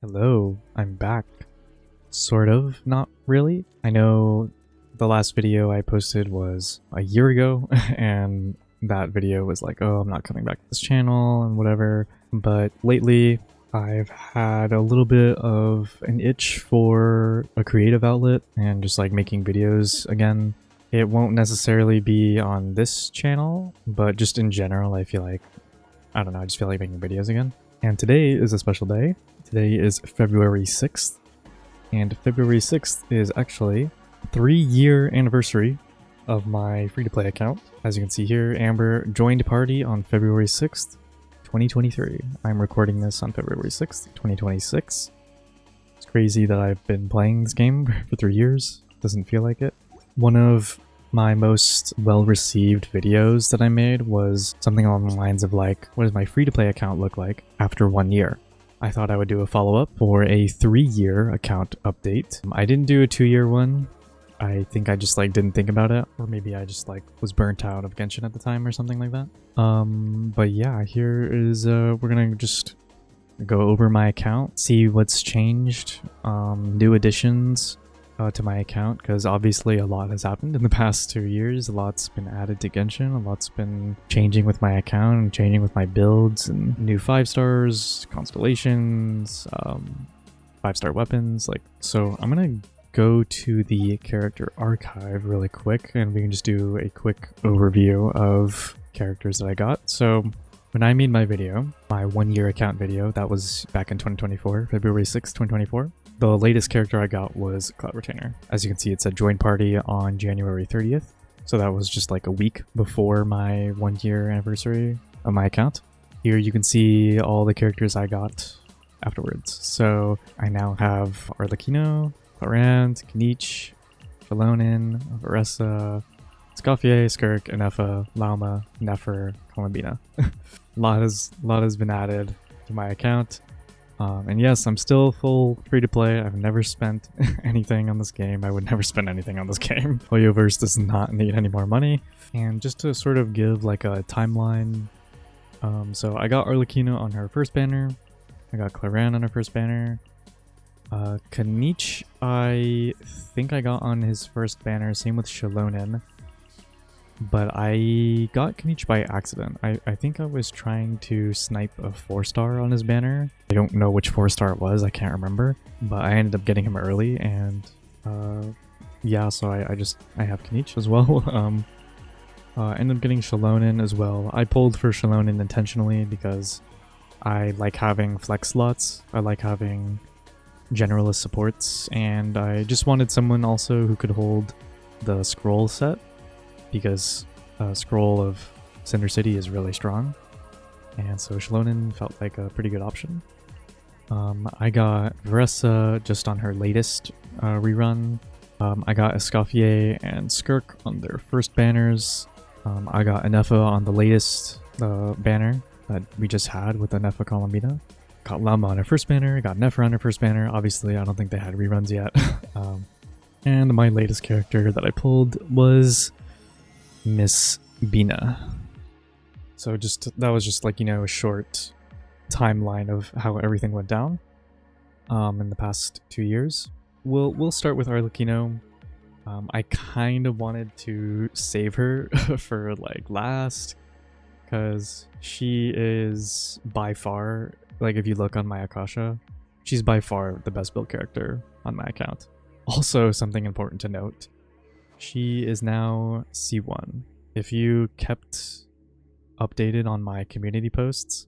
Hello, I'm back. Sort of, not really. I know the last video I posted was a year ago, and that video was like, oh, I'm not coming back to this channel and whatever. But lately, I've had a little bit of an itch for a creative outlet and just like making videos again. It won't necessarily be on this channel, but just in general, I feel like, I don't know, I just feel like making videos again. And today is a special day. Today is February 6th, and February 6th is actually 3-year anniversary of my free-to-play account. As you can see here, Amber joined party on February 6th, 2023. I'm recording this on February 6th, 2026. It's crazy that I've been playing this game for 3 years. Doesn't feel like it. One of my most well-received videos that I made was something along the lines of like, what does my free-to-play account look like after 1 year? I thought I would do a follow-up for a 3-year account update. I didn't do a 2-year one. I think I just like didn't think about it, or maybe I just like was burnt out of Genshin at the time or something like that. But yeah, here is we're gonna just go over my account, see what's changed, new additions to my account, because obviously a lot has happened in the past 2 years. A lot's been added to Genshin, a lot's been changing with my account and changing with my builds, and new 5-stars, constellations, 5-star weapons. Like, so I'm gonna go to the character archive really quick, and we can just do a quick overview of characters that I got. So when I made my video, my 1-year account video, that was back in 2024, February 6th, 2024. The latest character I got was Cloud Retainer. As you can see, it said join party on January 30th. So that was just like a week before my 1-year anniversary of my account. Here you can see all the characters I got afterwards. So I now have Arlecchino, Clarant, Kanich, Shalonin, Varessa, Scoffier, Skirk, Inefa, Lauma, Nefer, Columbina. a lot has been added to my account. And yes, I'm still full free-to-play. I've never spent anything on this game. I would never spend anything on this game. Hoyoverse does not need any more money. And just to sort of give like a timeline, so I got Arlecchino on her first banner. I got Clarant on her first banner. Kanich, I think I got on his first banner. Same with Shalonin. But I got Kanich by accident. I think I was trying to snipe a 4-star on his banner. I don't know which 4-star it was, I can't remember. But I ended up getting him early, and yeah, so I have Kanich as well. Ended up getting Shalonin as well. I pulled for Shalonin intentionally because I like having flex slots. I like having generalist supports, and I just wanted someone also who could hold the scroll set, because Scroll of Cinder City is really strong, and so Shalonin felt like a pretty good option. I got Varessa just on her latest rerun. I got Escoffier and Skirk on their first banners. I got Inefa on the latest banner that we just had with Inefa Columbina. Got Lauma on her first banner, got Nefer on her first banner. Obviously, I don't think they had reruns yet. And my latest character that I pulled was Miss Bina. So that was just like, you know, a short timeline of how everything went down in the past 2 years. We'll start with Arlecchino. I kind of wanted to save her for like last, because she is by far, like if you look on my Akasha, she's by far the best build character on my account. Also, something important to note, she is now C1. If you kept updated on my community posts,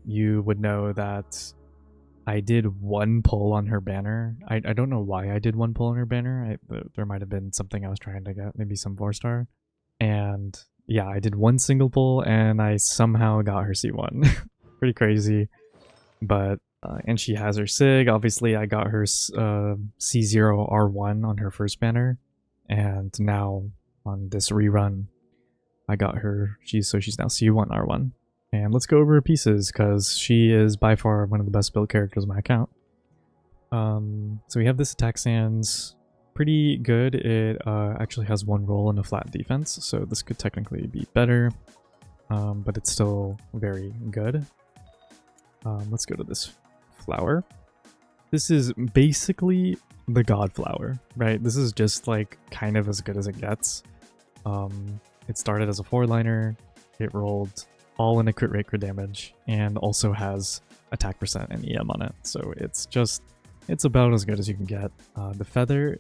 you would know that I did 1 pull on her banner. I don't know why I did 1 pull on her banner. There might have been something I was trying to get, maybe some 4-star. And yeah, I did 1 single pull and I somehow got her C1. Pretty crazy. But and she has her SIG. Obviously, I got her C0R1 on her first banner, and now on this rerun, I got her. She's now C1 R1. And let's go over her pieces, because she is by far one of the best build characters on my account. So we have this attack sans, pretty good. It actually has 1 roll and a flat defense, so this could technically be better, but it's still very good. Let's go to this flower. This is basically the god flower, right? This is just like kind of as good as it gets. It started as a 4-liner, it rolled all in a crit rate, crit damage, and also has attack percent and EM on it. So it's about as good as you can get. The feather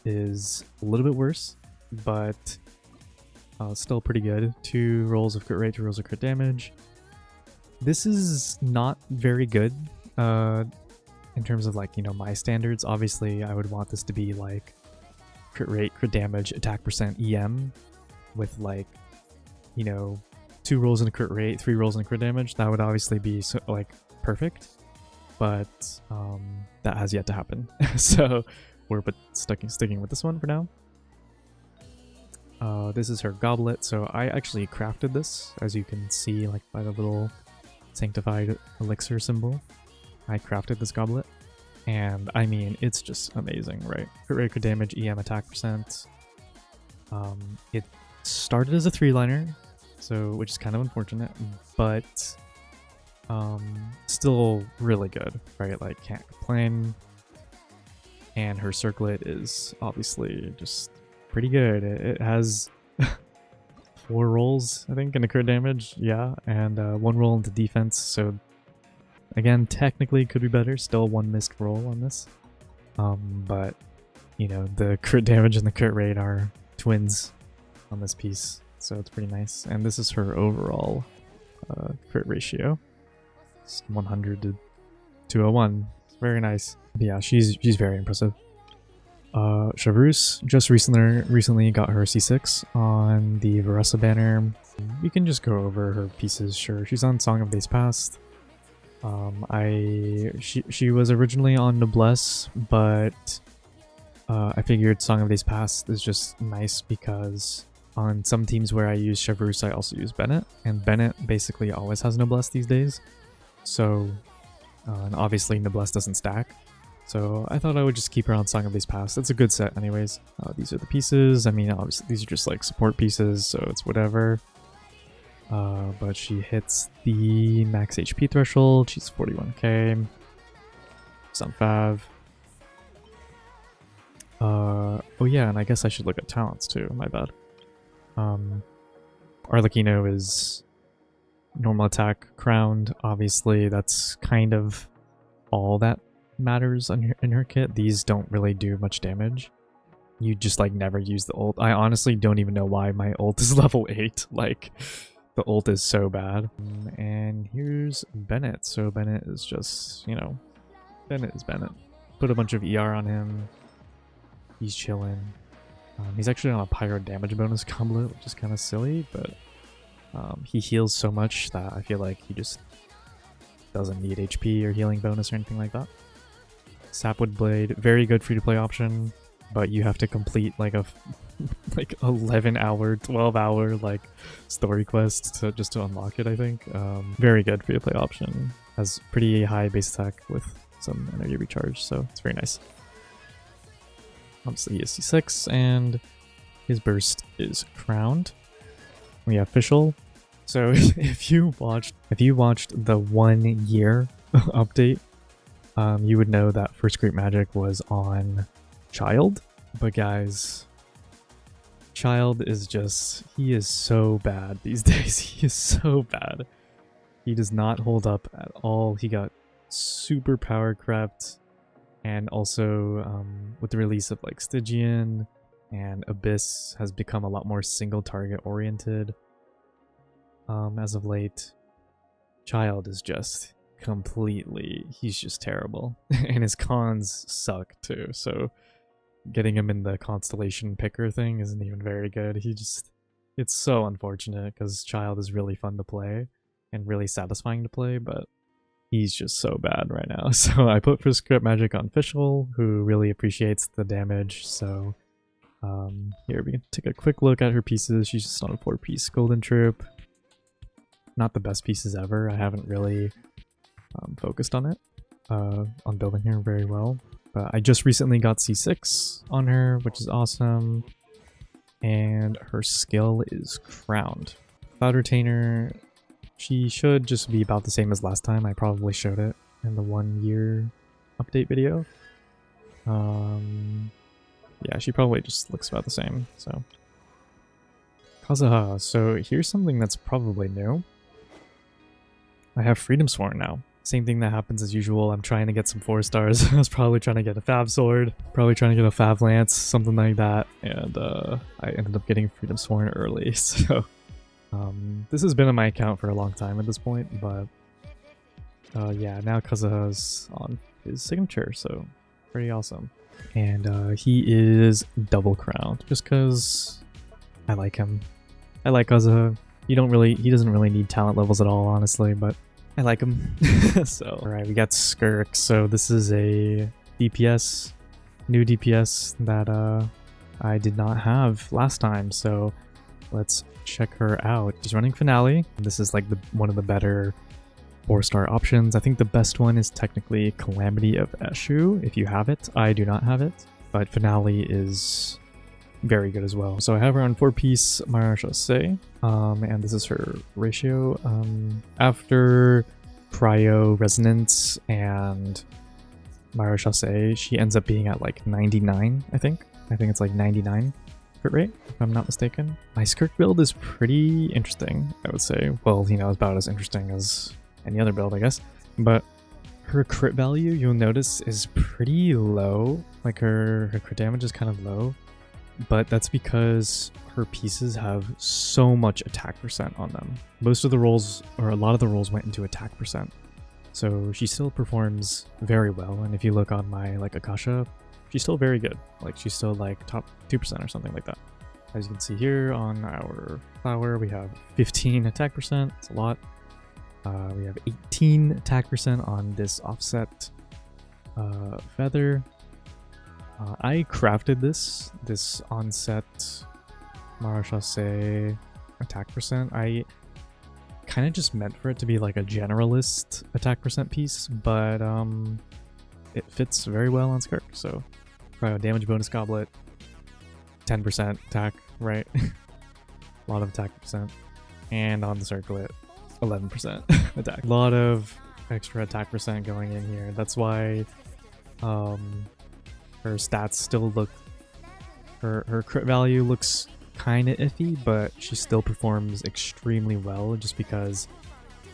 is a little bit worse, but still pretty good. 2 rolls of crit rate, 2 rolls of crit damage. This is not very good in terms of like, you know, my standards. Obviously, I would want this to be like crit rate, crit damage, attack percent, EM with like, you know, 2 rolls in a crit rate, 3 rolls in a crit damage. That would obviously be so, like perfect, but that has yet to happen. So we're sticking with this one for now. This is her goblet. So I actually crafted this, as you can see, like by the little sanctified elixir symbol. I crafted this goblet, and I mean, it's just amazing, right? Crit rate, crit damage, EM, attack percent. It started as a 3-liner, so which is kind of unfortunate, but still really good, right? Like, can't complain. And her circlet is obviously just pretty good. It has 4 rolls, I think, in a crit damage, yeah, and 1 roll into defense, so again, technically could be better. Still 1 missed roll on this. But, you know, the crit damage and the crit rate are twins on this piece, so it's pretty nice. And this is her overall crit ratio. It's 100 to 201. It's very nice. But yeah, she's very impressive. Chevreuse just recently got her C6 on the Varessa banner. You can just go over her pieces, sure. She's on Song of Days Past. She was originally on Noblesse, but I figured Song of Days Past is just nice because on some teams where I use Chevreuse, I also use Bennett, and Bennett basically always has Noblesse these days. So, and obviously Noblesse doesn't stack. So I thought I would just keep her on Song of Days Past. It's a good set anyways. These are the pieces. I mean, obviously these are just like support pieces, so it's whatever. But she hits the max HP threshold. She's 41k. Some fav. Oh yeah, and I guess I should look at talents too. My bad. Arlecchino is normal attack, crowned. Obviously, that's kind of all that matters in her kit. These don't really do much damage. You just like never use the ult. I honestly don't even know why my ult is level 8. Like, the ult is so bad. And here's Bennett. So Bennett is just, you know, Bennett is Bennett. Put a bunch of ER on him. He's chilling. He's actually on a pyro damage bonus goblet, which is kind of silly, but he heals so much that I feel like he just doesn't need HP or healing bonus or anything like that. Sapwood Blade, very good free-to-play option, but you have to complete like a like 11-hour, 12-hour like story quest just to unlock it, I think. Very good free-to-play option. Has pretty high base attack with some energy recharge, so it's very nice. Obviously he is C6, and his burst is crowned. We have Fischl. So if you watched the 1 year update, you would know that First Great Magic was on Child. But guys, Child is just, he is so bad these days. He is so bad. He does not hold up at all. He got super power crept, and also with the release of like Stygian and Abyss has become a lot more single target oriented as of late. Child is just completely, he's just terrible. And his cons suck too, so getting him in the constellation picker thing isn't even very good. It's so unfortunate because Child is really fun to play and really satisfying to play, but he's just so bad right now. So I put First Great Magic on Fischl, who really appreciates the damage. So here we can take a quick look at her pieces. She's just on a 4-piece Golden Troop. Not the best pieces ever. I haven't really focused on it, on building her very well. But I just recently got C6 on her, which is awesome. And her skill is Crowned. Cloud Retainer, She should just be about the same as last time. I probably showed it in the 1 year update video. Yeah, she probably just looks about the same, so. Kazuha, so here's something that's probably new. I have Freedom Sworn now. Same thing that happens as usual. I'm trying to get some 4 stars. I was probably trying to get a Fab Sword, probably trying to get a Fab Lance, something like that, and I ended up getting Freedom Sworn early, so this has been on my account for a long time at this point, but yeah, now Kazuha's on his signature, so pretty awesome. And he is double crowned, just because I like him. I like Kazuha. He doesn't really need talent levels at all, honestly, but I like him. So, alright, we got Skirk. So this is a DPS, new DPS that I did not have last time, so let's check her out. She's running Finale. This is like one of the better 4-star options. I think the best one is technically Calamity of Eshu, if you have it. I do not have it, but Finale is very good as well. So I have her on 4-piece Marachase, and this is her ratio. After Cryo, Resonance, and Marachase, she ends up being at like 99, I think. I think it's like 99 crit rate, if I'm not mistaken. My Skirk build is pretty interesting, I would say. Well, you know, it's about as interesting as any other build, I guess. But her crit value, you'll notice, is pretty low. Like her crit damage is kind of low. But that's because her pieces have so much attack percent on them. Most of the rolls, or a lot of the rolls, went into attack percent. So she still performs very well. And if you look on my like Akasha, she's still very good. Like she's still like top 2% or something like that. As you can see here on our flower, we have 15 attack percent. It's a lot. We have 18 attack percent on this offset feather. I crafted this onset Marachase attack percent. I kind of just meant for it to be like a generalist attack percent piece, but it fits very well on Skirk. So damage bonus goblet, 10% attack, right? A lot of attack percent. And on the circlet, 11% attack. A lot of extra attack percent going in here. That's why her stats still look, her crit value looks kind of iffy, but she still performs extremely well just because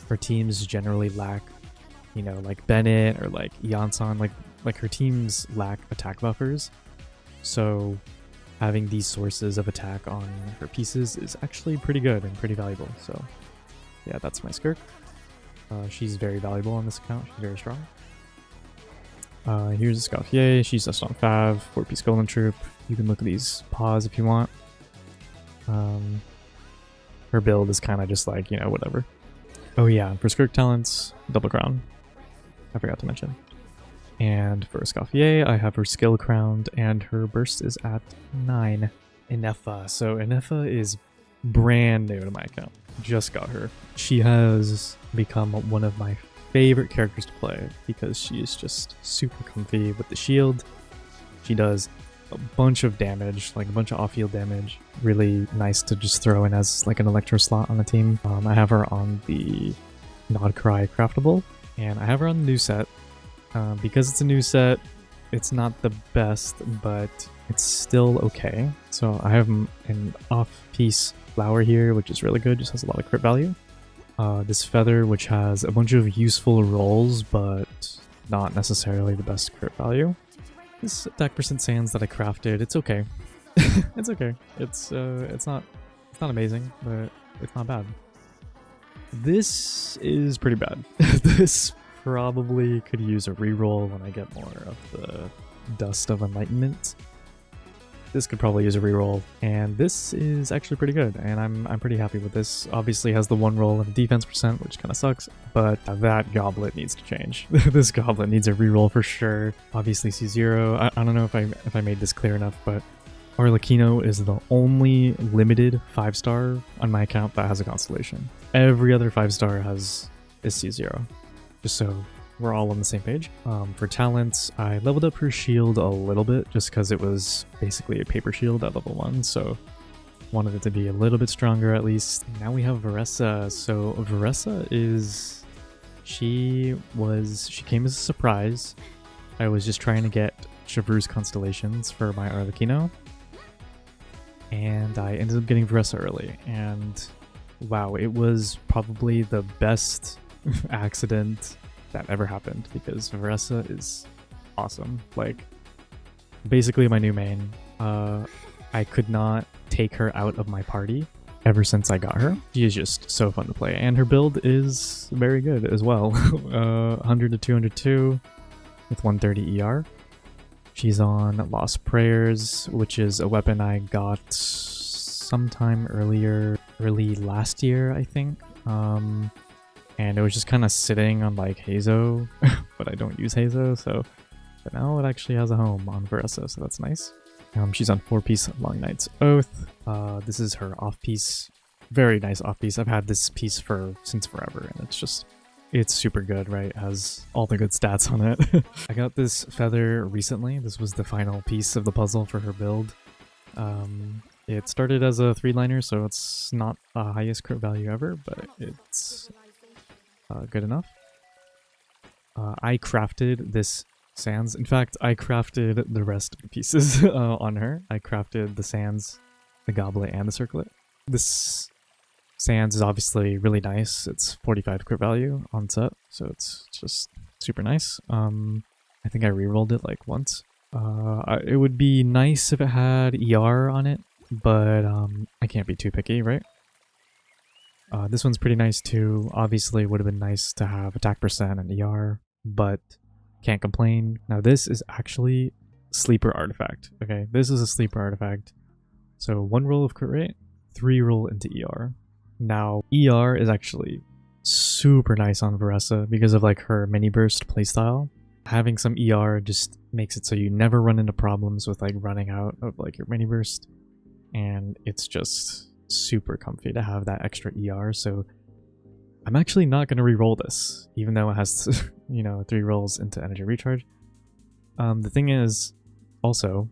her teams generally lack, you know, like Bennett or like Yansan, like her teams lack attack buffers. So having these sources of attack on her pieces is actually pretty good and pretty valuable. So yeah, that's my Skirk. She's very valuable on this account. She's very strong. Here's a Scoffier. She's just on Fav, 4-piece Golden Troop. You can look at these paws if you want. Her build is kind of just like, you know, whatever. Oh yeah, for Skirk talents, double crown. I forgot to mention. And for Scoffier, I have her skill crowned, and her burst is at 9. Inefa. So Inefa is brand new to my account. Just got her. She has become one of my favorite characters to play because she is just super comfy with the shield. She does a bunch of damage, like a bunch of off-field damage. Really nice to just throw in as like an electro slot on the team. I have her on the Nod Cry craftable, and I have her on the new set. Because it's a new set, it's not the best, but it's still okay. So I have an off-piece flower here, which is really good, just has a lot of crit value. This feather, which has a bunch of useful rolls, but not necessarily the best crit value. This attack percent sands that I crafted, it's okay. It's okay. It's not amazing, but it's not bad. This is pretty bad. This probably could use a reroll when I get more of the Dust of Enlightenment. This could probably use a reroll, and this is actually pretty good, and I'm pretty happy with this. Obviously has the one roll and the defense percent, which kind of sucks, but that goblet needs to change. This goblet needs a reroll for sure. Obviously C0. I don't know if I made this clear enough, but Arlecchino is the only limited 5-star on my account that has a constellation. Every other 5-star is C0. Just so we're all on the same page. For talents, I leveled up her shield a little bit just because it was basically a paper shield at level 1, so Wanted it to be a little bit stronger at least. Now we have Varessa. So Varessa is... She came as a surprise. I was just trying to get Chevreuse constellations for my Arlecchino. And I ended up getting Varessa early. And wow, it was probably the best accident that ever happened because Varessa is awesome. Like, basically my new main. I could not take her out of my party ever since I got her. She is just so fun to play, and her build is very good as well. 100 to 202 with 130 ER. She's on Lost Prayers, which is a weapon I got sometime early last year, I think. And it was just kind of sitting on like Hazo, but I don't use Hazo, so... But now it actually has a home on Varessa, so that's nice. She's on 4-piece Long Knight's Oath. This is her off-piece. Very nice off-piece. I've had this piece since forever, and it's super good, right? It has all the good stats on it. I got this feather recently. This was the final piece of the puzzle for her build. It started as a 3-liner, so it's not the highest crit value ever, but it's good enough. I crafted this sands. In fact, I crafted the rest of the pieces on her. I crafted the sands, the goblet, and the circlet. This sands is obviously really nice. It's 45 crit value on set, so it's just super nice. I think I rerolled it like once. It would be nice if it had ER on it, but I can't be too picky, right? This one's pretty nice too. Obviously, it would have been nice to have attack percent and ER, but can't complain. Now this is actually sleeper artifact. Okay, this is a sleeper artifact. So 1 roll of crit rate, 3 roll into ER. Now ER is actually super nice on Varessa because of like her mini burst playstyle. Having some ER just makes it so you never run into problems with like running out of like your mini burst, and it's just super comfy to have that extra ER. So I'm actually not going to re-roll this, even though it has, you know, 3 rolls into energy recharge. The thing is, also,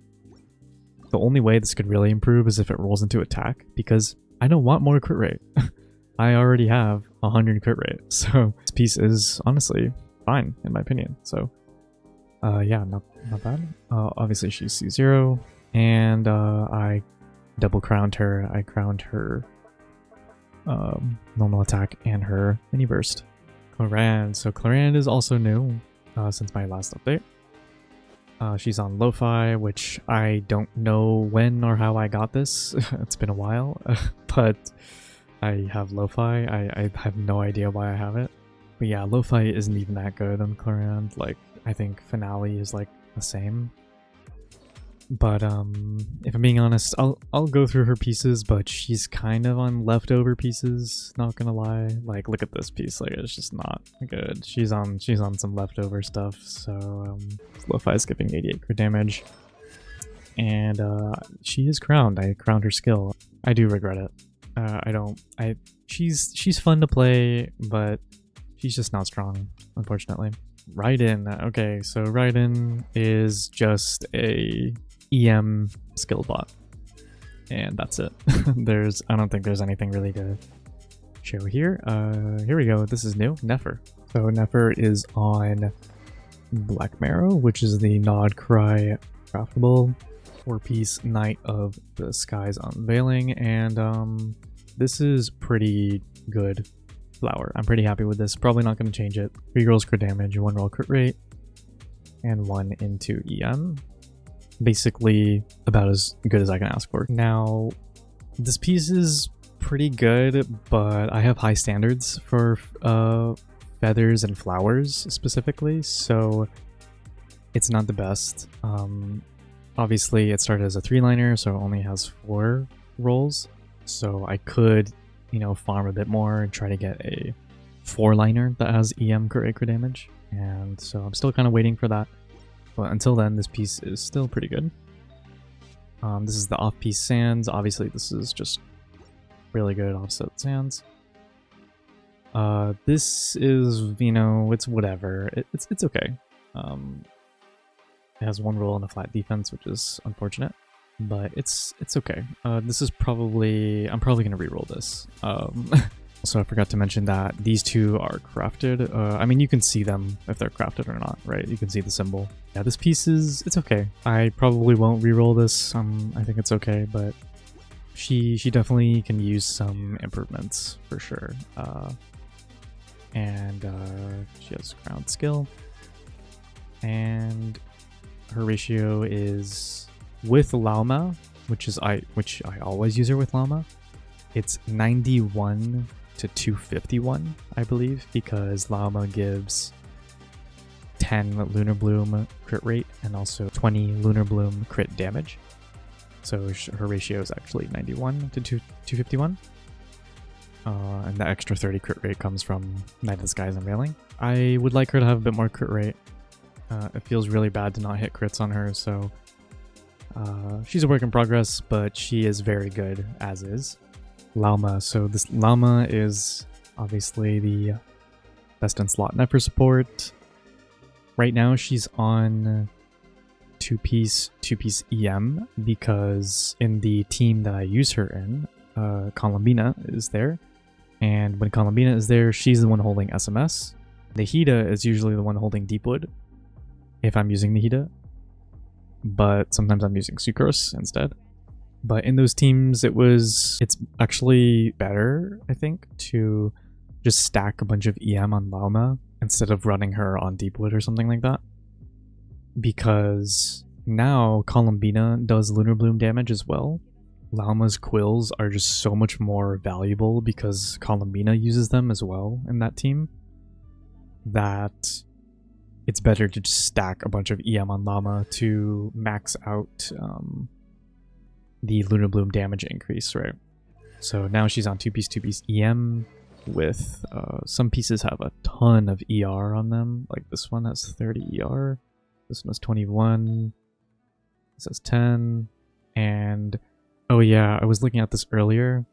the only way this could really improve is if it rolls into attack, because I don't want more crit rate. I already have 100 crit rate, so this piece is honestly fine, in my opinion. So, yeah, not bad. Obviously, she's C0, and I double crowned her. I crowned her normal attack and her mini burst. Clorand. So Clorand is also new since my last update. She's on Lo-Fi, which I don't know when or how I got this. It's been a while, but I have Lo-Fi. I have no idea why I have it. But yeah, Lo-Fi isn't even that good on Clorand. Like, I think Finale is like the same. But if I'm being honest, I'll go through her pieces, but she's kind of on leftover pieces, not gonna lie. Like, look at this piece, like it's just not good. She's on some leftover stuff. So Lo-Fi is giving 88 crit damage. And she is crowned. I crowned her skill. I do regret it. She's fun to play, but she's just not strong, unfortunately. Raiden. Okay, so Raiden is just a EM skill bot, and that's it. I don't think there's anything really to show here. Here we go. This is new. Nefer. So Nefer is on Black Marrow, which is the Nod Cry craftable 4-piece Knight of the Skies Unveiling, and this is pretty good flower. I'm pretty happy with this. Probably not going to change it. 3 rolls crit damage, 1 roll crit rate, and 1 into EM. Basically about as good as I can ask for. Now, this piece is pretty good, but I have high standards for feathers and flowers specifically, so it's not the best. Obviously, it started as a 3-liner, so it only has 4 rolls, so I could, you know, farm a bit more and try to get a 4-liner that has EM crit damage, and so I'm still kind of waiting for that. But until then, this piece is still pretty good. This is the off-piece sands. Obviously, this is just really good offset sands. This is, you know, it's whatever. It's okay. It has 1 roll and a flat defense, which is unfortunate. but it's okay. This is probably, I'm probably gonna reroll this. Also, I forgot to mention that these two are crafted. I mean, you can see them if they're crafted or not, right? You can see the symbol. Yeah, this piece is, it's okay. I probably won't reroll this. I think it's okay, but she definitely can use some improvements for sure. And she has ground skill, and her ratio is with Llama, which I always use her with Llama. It's 91 to 251, I believe, because Llama gives 10 Lunar Bloom crit rate and also 20 Lunar Bloom crit damage. So her ratio is actually 91 to 251. And the extra 30 crit rate comes from Night of the Skies Unveiling. I would like her to have a bit more crit rate. It feels really bad to not hit crits on her, so she's a work in progress, but she is very good as is. Llama. So this Llama is obviously the best in slot Nefer support. Right now she's on two-piece EM because in the team that I use her in, Columbina is there. And when Columbina is there, she's the one holding SMS. Nahida is usually the one holding Deepwood if I'm using Nahida. But sometimes I'm using Sucrose instead. But in those teams, it's actually better, I think, to just stack a bunch of EM on Llama instead of running her on Deepwood or something like that. Because now Columbina does Lunar Bloom damage as well. Llama's quills are just so much more valuable because Columbina uses them as well in that team, that it's better to just stack a bunch of EM on Llama to max out the Lunar Bloom damage increase, right? So now she's on two-piece EM with some pieces have a ton of ER on them. Like this one has 30 ER, this one has 21, this has 10, and oh yeah, I was looking at this earlier.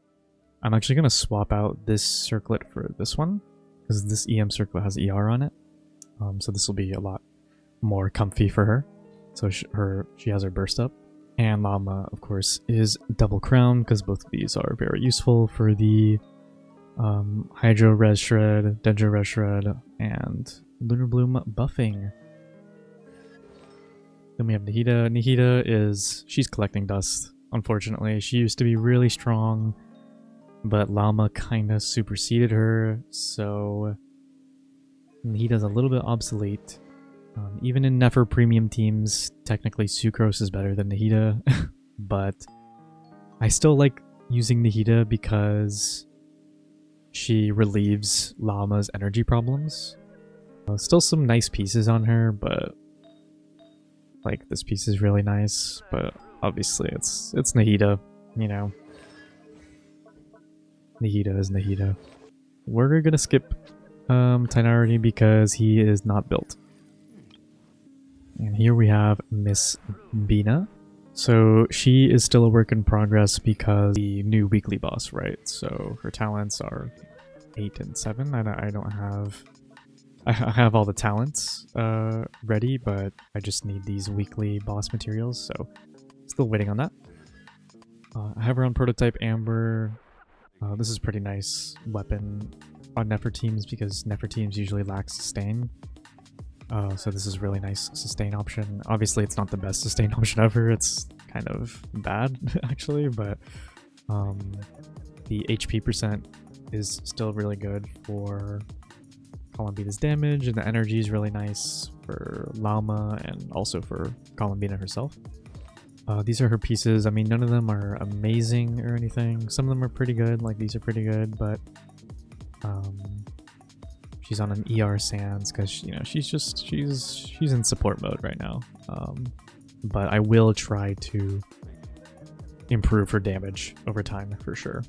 I'm actually going to swap out this circlet for this one because this EM circlet has ER on it. So this will be a lot more comfy for her. So she has her burst up. And Llama, of course, is double crown because both of these are very useful for the Hydro Res Shred, Dendro Res Shred, and Lunar Bloom buffing. Then we have Nahida. Nahida she's collecting dust, unfortunately. She used to be really strong, but Llama kind of superseded her, so Nahida's a little bit obsolete. Even in Nefer premium teams, technically Sucrose is better than Nahida, but I still like using Nahida because she relieves Llama's energy problems. Still some nice pieces on her, but like this piece is really nice, but obviously it's Nahida, you know. Nahida is Nahida. We're gonna skip Tighnarity because he is not built. And here we have Miss Bina. So she is still a work in progress because the new weekly boss, right? So her talents are 8 and 7. I don't have... I have all the talents ready, but I just need these weekly boss materials, so still waiting on that. I have her on prototype Amber. This is a pretty nice weapon on Nefer teams because Nefer teams usually lack sustain. So this is a really nice sustain option. Obviously it's not the best sustain option ever, it's kind of bad actually, but the HP percent is still really good for Columbina's damage, and the energy is really nice for Llama and also for Columbina herself. These are her pieces. I mean, none of them are amazing or anything. Some of them are pretty good, like these are pretty good, but she's on an ER Sans because, you know, she's in support mode right now. But I will try to improve her damage over time for sure.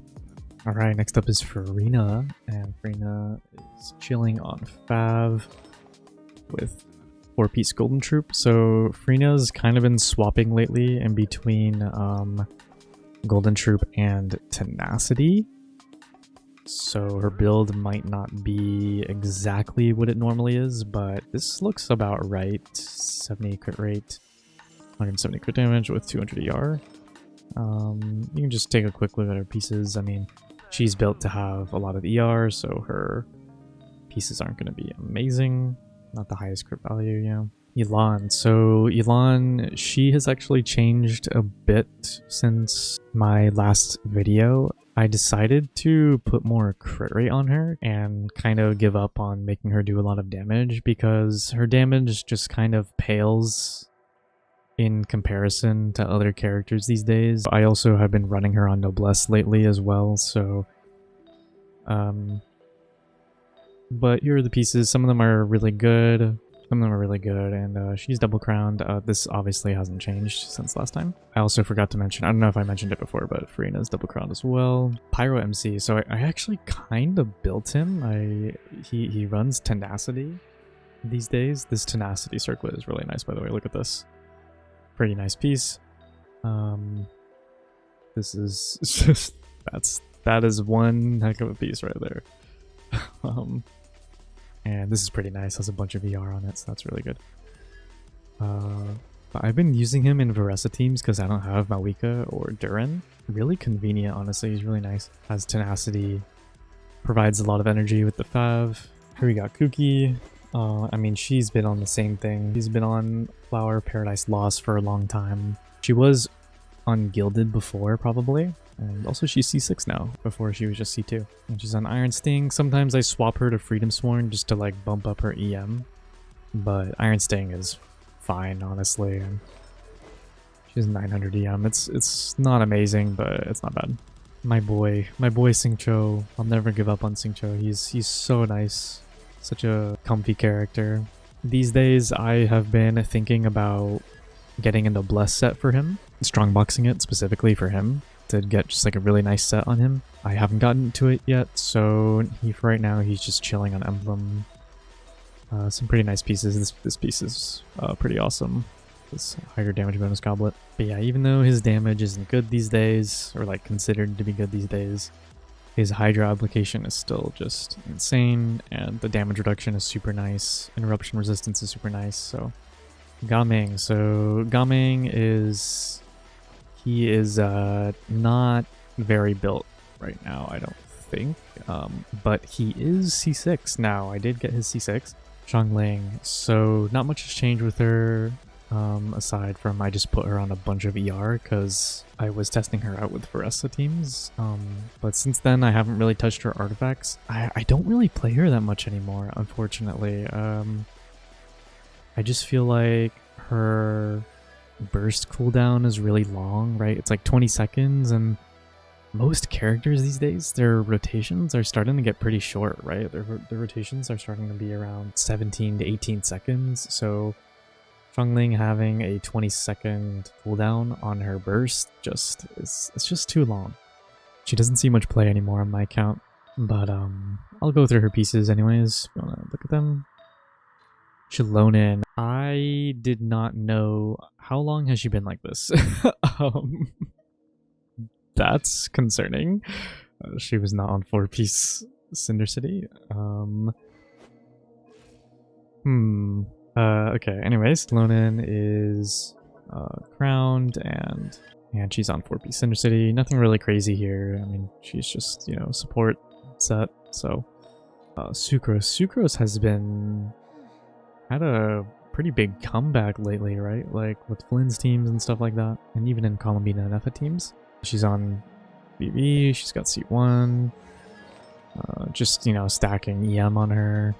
Alright, next up is Farina, and Farina is chilling on Fav with 4-piece Golden Troop. So Farina's kind of been swapping lately in between Golden Troop and Tenacity. So her build might not be exactly what it normally is, but this looks about right. 70 crit rate, 170 crit damage with 200 ER. You can just take a quick look at her pieces. I mean, she's built to have a lot of ER, so her pieces aren't going to be amazing. Not the highest crit value, you know. Elan. So Elan, she has actually changed a bit since my last video. I decided to put more crit rate on her and kind of give up on making her do a lot of damage because her damage just kind of pales in comparison to other characters these days. I also have been running her on Noblesse lately as well, so but here are the pieces. Some of them are really good. Some of them are really good, and she's double crowned. This obviously hasn't changed since last time. I also forgot to mention, I don't know if I mentioned it before, but Farina's double crowned as well. Pyro MC, so I actually kind of built him. He runs Tenacity these days. This Tenacity circlet is really nice, by the way. Look at this. Pretty nice piece. This is just, that is one heck of a piece right there. And this is pretty nice, has a bunch of ER on it, so that's really good. But I've been using him in Veresa teams because I don't have Mawika or Durin. Really convenient, honestly, he's really nice. Has Tenacity, provides a lot of energy with the Fav. Here we got Kuki. I mean, she's been on the same thing. She's been on Flower Paradise Lost for a long time. She was ungilded before, probably. And also she's C6 now, before she was just C2. And she's on Iron Sting. Sometimes I swap her to Freedom Sworn just to like bump up her EM. But Iron Sting is fine, honestly. And she's 900 EM. It's not amazing, but it's not bad. My boy Xingqiu. I'll never give up on Xingqiu. He's so nice. Such a comfy character. These days I have been thinking about getting a Noblesse set for him. Strongboxing it specifically for him, to get just like a really nice set on him. I haven't gotten to it yet, so for right now he's just chilling on Emblem. Some pretty nice pieces. This piece is pretty awesome. This higher damage bonus goblet. But yeah, even though his damage isn't good these days, or like considered to be good these days, his Hydra application is still just insane, and the damage reduction is super nice. Interruption resistance is super nice. So Gaming. So Gaming is... he is not very built right now, I don't think. But he is C6 now. I did get his C6. Xiangling. So not much has changed with her, aside from I just put her on a bunch of ER because I was testing her out with Veresa teams. But since then I haven't really touched her artifacts. I don't really play her that much anymore, unfortunately. I just feel like her burst cooldown is really long, right? It's like 20 seconds, and most characters these days, their rotations are starting to get pretty short, right? Their rotations are starting to be around 17 to 18 seconds, so Xiangling having a 20-second cooldown on her burst it's just too long. She doesn't see much play anymore on my account, but I'll go through her pieces anyways. You wanna look at them? Shilonin. I did not know. How long has she been like this? That's concerning. She was not on 4-piece Cinder City. Okay, anyways, Shilonin is crowned, and she's on 4-piece Cinder City. Nothing really crazy here. I mean, she's just, you know, support set. So Sucrose has been... had a pretty big comeback lately, right? Like with Flynn's teams and stuff like that, and even in Columbina and Effa teams. She's on BB, she's got C1, just, you know, stacking EM on her.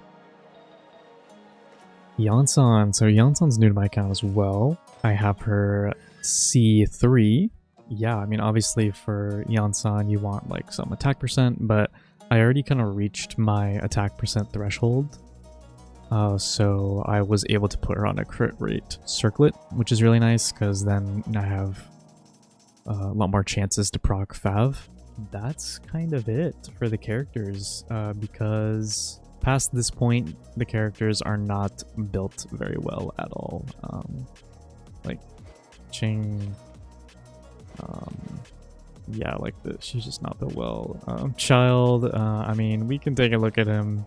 Yansan, so Yansan's new to my account as well. I have her C3. Yeah, I mean, obviously for Yansan you want like some attack percent, but I already kind of reached my attack percent threshold. So I was able to put her on a crit rate circlet, which is really nice because then I have a lot more chances to proc Fav. That's kind of it for the characters, because past this point, the characters are not built very well at all. Like Ching, yeah, like she's just not built well. Child, I mean, we can take a look at him.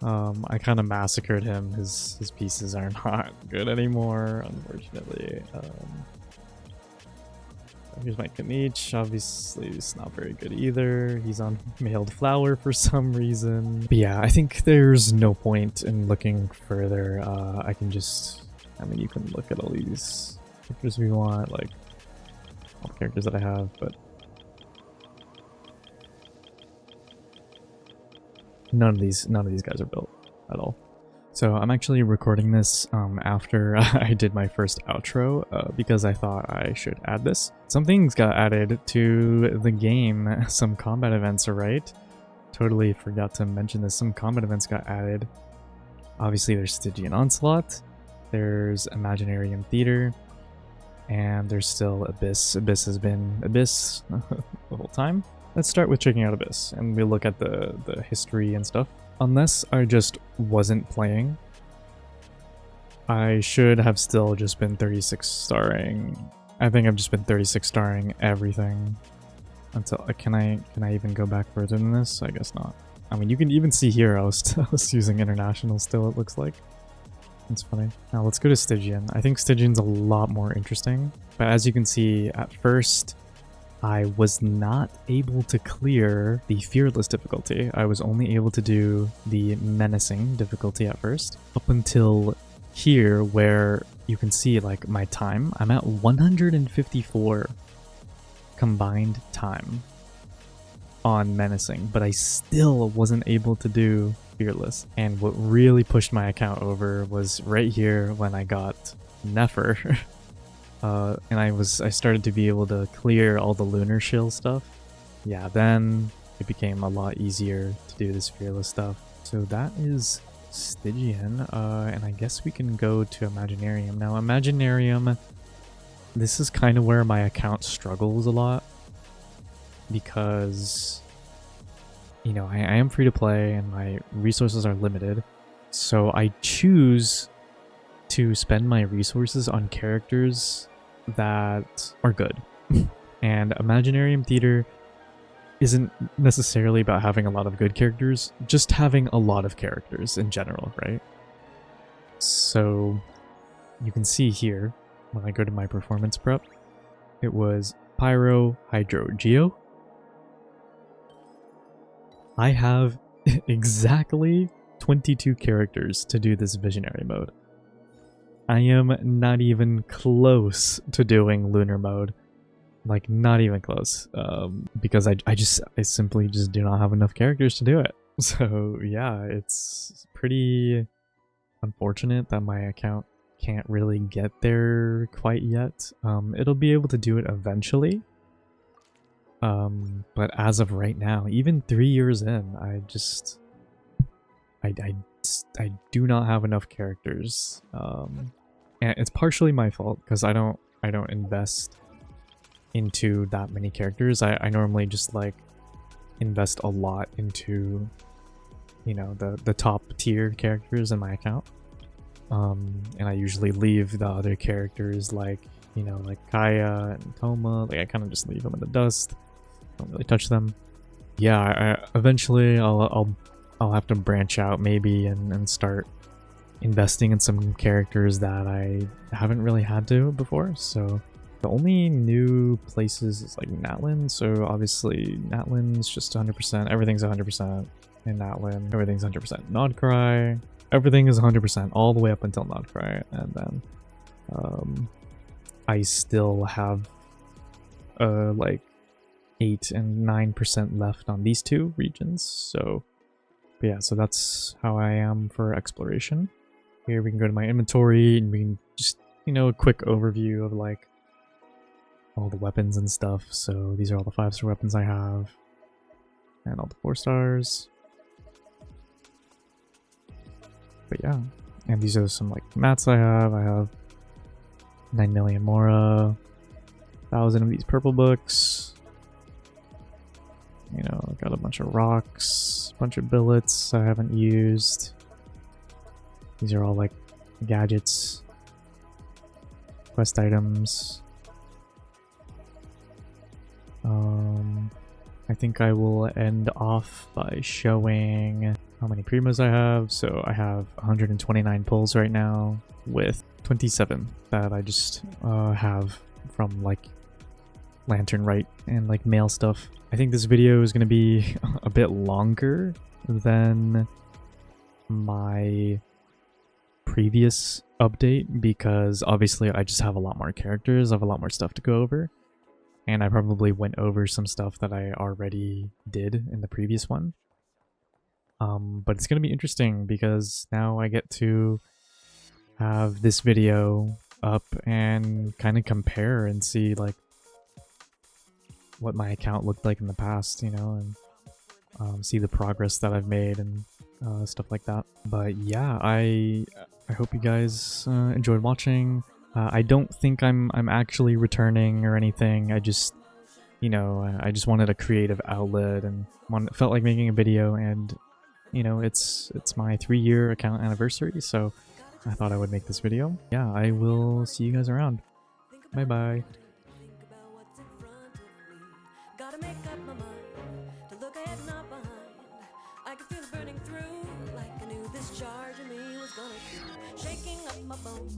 I kind of massacred him. His pieces are not good anymore, unfortunately. Here's my Kanich. Obviously, it's not very good either. He's on mailed flower for some reason. But yeah, I think there's no point in looking further. I can just... I mean, you can look at all these characters we want, like all the characters that I have, but none of these guys are built at all. So I'm actually recording this after I did my first outro because I thought I should add this. Some things got added to the game, some combat events, right? Totally forgot to mention this. Some combat events got added. Obviously there's Stygian Onslaught, there's Imaginarium Theater, and there's still Abyss. Abyss has been Abyss the whole time. Let's start with checking out Abyss, and we'll look at the history and stuff. Unless I just wasn't playing, I should have still just been 36 starring. I think I've just been 36 starring everything until can I even go back further than this? I guess not. I mean, you can even see here I was using international still, it looks like. It's funny. Now let's go to Stygian. I think Stygian's a lot more interesting, but as you can see, at first I was not able to clear the Fearless difficulty. I was only able to do the Menacing difficulty at first, up until here where you can see like my time. I'm at 154 combined time on Menacing, but I still wasn't able to do Fearless. And what really pushed my account over was right here when I got Nefer. And I started to be able to clear all the lunar shield stuff. Yeah, then it became a lot easier to do this Fearless stuff. So that is Stygian, and I guess we can go to Imaginarium. Now Imaginarium, this is kind of where my account struggles a lot, because, you know, I am free to play and my resources are limited. So I choose to spend my resources on characters that are good. And Imaginarium Theater isn't necessarily about having a lot of good characters, just having a lot of characters in general, right? So you can see here, when I go to my performance prep, it was Pyro, Hydro, Geo. I have exactly 22 characters to do this visionary mode. I am not even close to doing lunar mode. Like, not even close. Because I simply just do not have enough characters to do it. So yeah, it's pretty unfortunate that my account can't really get there quite yet. It'll be able to do it eventually. But as of right now, even 3 years in, I do not have enough characters. And it's partially my fault because I don't invest into that many characters. I normally just like invest a lot into, you know, the top tier characters in my account. And I usually leave the other characters like, you know, like Kaya and Toma, like I kind of just leave them in the dust. Don't really touch them. Yeah, eventually I'll have to branch out maybe and start investing in some characters that I haven't really had to before. So the only new places is like Natlin. So obviously Natlin's just 100%. Everything's 100% in Natlin. Everything's 100% Nodcry. Everything is 100% all the way up until Nodcry. And then I still have like 8 and 9% left on these two regions. So but yeah, so that's how I am for exploration. Here we can go to my inventory and we can just, you know, a quick overview of like all the weapons and stuff. So these are all the 5-star weapons I have and all the 4 stars. But yeah, and these are some like mats I have. I have 9 million Mora, 1,000 of these purple books. You know, got a bunch of rocks, a bunch of billets I haven't used. These are all like gadgets, quest items. I think I will end off by showing how many primos I have. So I have 129 pulls right now with 27 that I just have from like lantern right and like mail stuff. I think this video is going to be a bit longer than my previous update because obviously I just have a lot more characters, I have a lot more stuff to go over, and I probably went over some stuff that I already did in the previous one. But it's going to be interesting because now I get to have this video up and kind of compare and see like what my account looked like in the past, you know, and see the progress that I've made and stuff like that. But yeah, I hope you guys enjoyed watching. I don't think I'm actually returning or anything. I just, you know, I just wanted a creative outlet and felt like making a video, and you know, it's my 3-year account anniversary, so I thought I would make this video. Yeah, I will see you guys around. Bye bye. Gotta make up my mind to look ahead, not behind. I can feel it burning through, like I knew this charge in me was gonna do. Shaking up my bones.